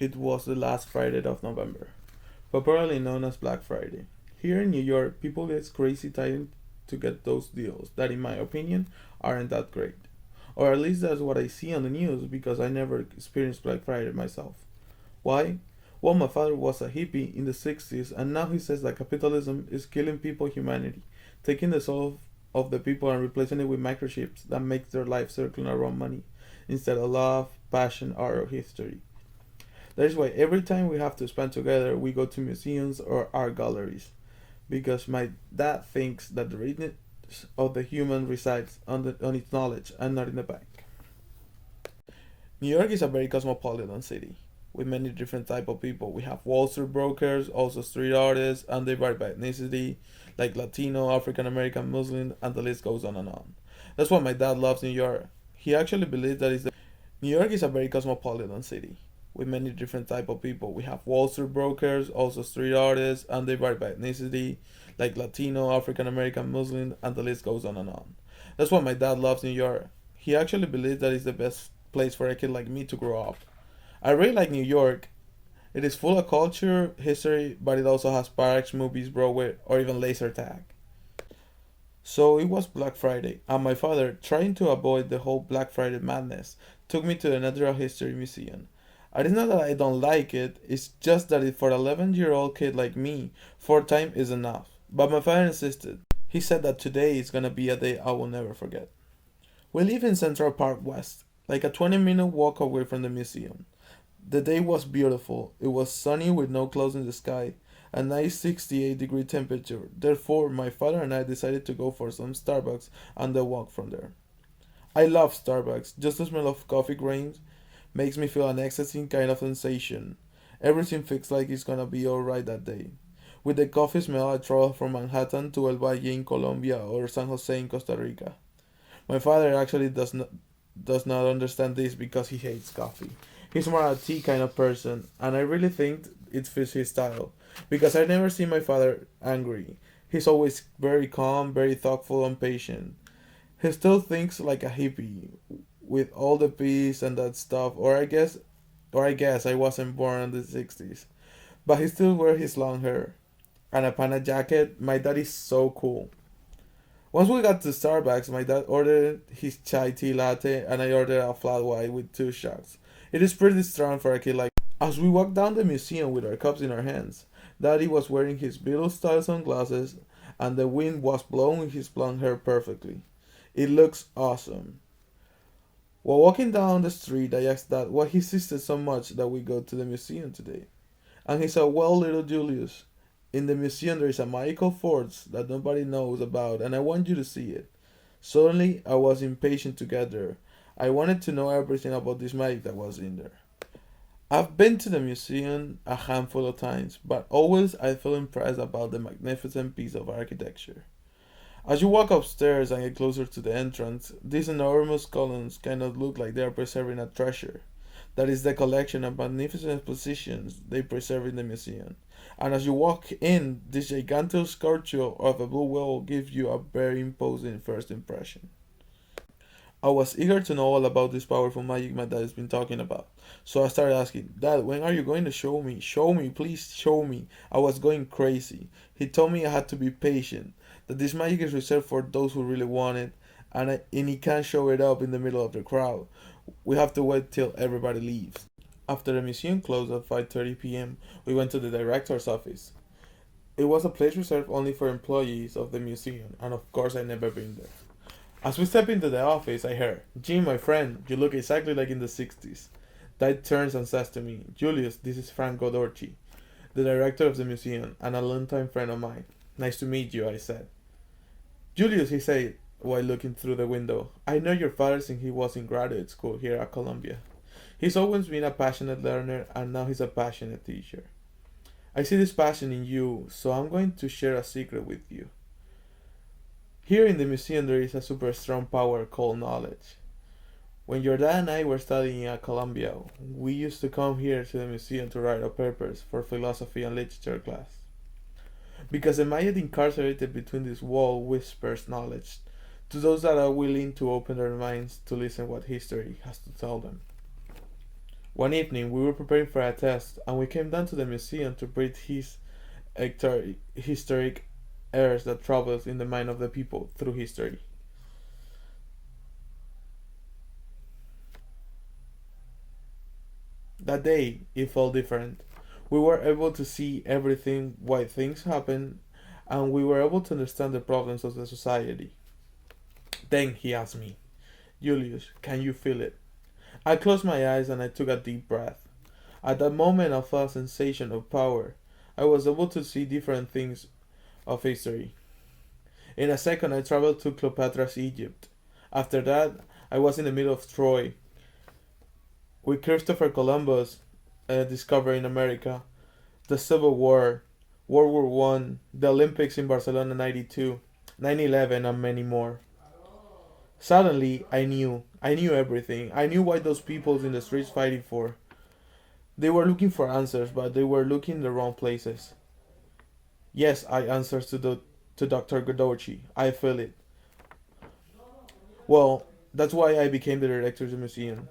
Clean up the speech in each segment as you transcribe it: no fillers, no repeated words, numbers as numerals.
It was the last Friday of November, popularly known as Black Friday. Here in New York, people get crazy trying to get those deals that, in my opinion, aren't that great. Or at least that's what I see on the news because I never experienced Black Friday myself. Why? Well, my father was a hippie in the 60s, and now he says that capitalism is killing people humanity, taking the soul of the people and replacing it with microchips that makes their life circling around money instead of love, passion, art, or history. That is why every time we have to spend together, we go to museums or art galleries. Because my dad thinks that the richness of the human resides on its knowledge and not in the bank. New York is a very cosmopolitan city with many different type of people. We have Wall Street brokers, also street artists, and they vary by ethnicity, like Latino, African American, Muslim, and the list goes on and on. That's why my dad loves New York. He actually believes that is the New York is a very cosmopolitan city with many different type of people. We have Wall Street brokers, also street artists, and they vary by ethnicity, like Latino, African American, Muslim, and the list goes on and on. That's why my dad loves New York. He actually believes that it's the best place for a kid like me to grow up. I really like New York. It is full of culture, history, but it also has parks, movies, Broadway, or even laser tag. So it was Black Friday, and my father, trying to avoid the whole Black Friday madness, took me to the Natural History Museum. It is not that I don't like it, it's just that for an 11-year-old kid like me, 4 time is enough. But my father insisted. He said that today is gonna be a day I will never forget. We live in Central Park West, like a 20-minute walk away from the museum. The day was beautiful. It was sunny with no clouds in the sky, a nice 68-degree temperature. Therefore, my father and I decided to go for some Starbucks and then walk from there. I love Starbucks. Just the smell of coffee grains makes me feel an ecstasy kind of sensation. Everything feels like it's gonna be alright that day. With the coffee smell, I travel from Manhattan to El Valle in Colombia or San Jose in Costa Rica. My father actually does not understand this because he hates coffee. He's more a tea kind of person, and I really think it fits his style. Because I never see my father angry. He's always very calm, very thoughtful, and patient. He still thinks like a hippie, with all the peace and that stuff. Or I guess I wasn't born in the 60s. But he still wears his long hair and a pana jacket. My dad is so cool. Once we got to Starbucks, my dad ordered his chai tea latte and I ordered a flat white with 2 shots. It is pretty strong for a kid like. As we walked down the museum with our cups in our hands, Daddy was wearing his Beatles style sunglasses and the wind was blowing his blonde hair perfectly. It looks awesome. While walking down the street, I asked Dad why he insisted so much that we go to the museum today. And he said, well, little Julius, in the museum there is a magical force that nobody knows about and I want you to see it. Suddenly, I was impatient to get there. I wanted to know everything about this magic that was in there. I've been to the museum a handful of times, but always I feel impressed about the magnificent piece of architecture. As you walk upstairs and get closer to the entrance, these enormous columns kind of look like they are preserving a treasure. That is the collection of magnificent expositions they preserve in the museum. And as you walk in, this gigantic sculpture of a blue whale gives you a very imposing first impression. I was eager to know all about this powerful magic my dad has been talking about. So I started asking, Dad, when are you going to show me? Show me, please show me. I was going crazy. He told me I had to be patient, that this magic is reserved for those who really want it, and he can't show it up in the middle of the crowd. We have to wait till everybody leaves. After the museum closed at 5:30 p.m., we went to the director's office. It was a place reserved only for employees of the museum, and of course I'd never been there. As we step into the office, I heard, Jim, my friend, you look exactly like in the 60s. Dad turns and says to me, Julius, this is Frank Godorchi, the director of the museum, and a longtime friend of mine. Nice to meet you, I said. Julius, he said, while looking through the window, I know your father since he was in graduate school here at Columbia. He's always been a passionate learner, and now he's a passionate teacher. I see this passion in you, so I'm going to share a secret with you. Here in the museum there is a super strong power called knowledge. When your dad and I were studying at Columbia, we used to come here to the museum to write our papers for philosophy and literature class. Because the magic incarcerated between this wall whispers knowledge to those that are willing to open their minds to listen what history has to tell them. One evening, we were preparing for a test, and we came down to the museum to breathe his historic airs that travels in the mind of the people through history. That day, it felt different. We were able to see everything, why things happen, and we were able to understand the problems of the society. Then he asked me, Julius, can you feel it? I closed my eyes and I took a deep breath. At that moment, I felt a sensation of power. I was able to see different things of history. In a second, I traveled to Cleopatra's Egypt. After that, I was in the middle of Troy, with Christopher Columbus discovering America, the Civil War, World War One, the Olympics in Barcelona 92, 9/11, and many more. Suddenly, I knew everything. I knew why those people in the streets fighting for. They were looking for answers, but they were looking in the wrong places. Yes, I answered to Dr. Godochi. I feel it. Well, that's why I became the director of the museum.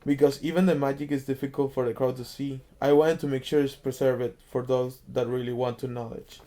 Because even the magic is difficult for the crowd to see, I wanted to make sure it's preserved for those that really want to knowledge.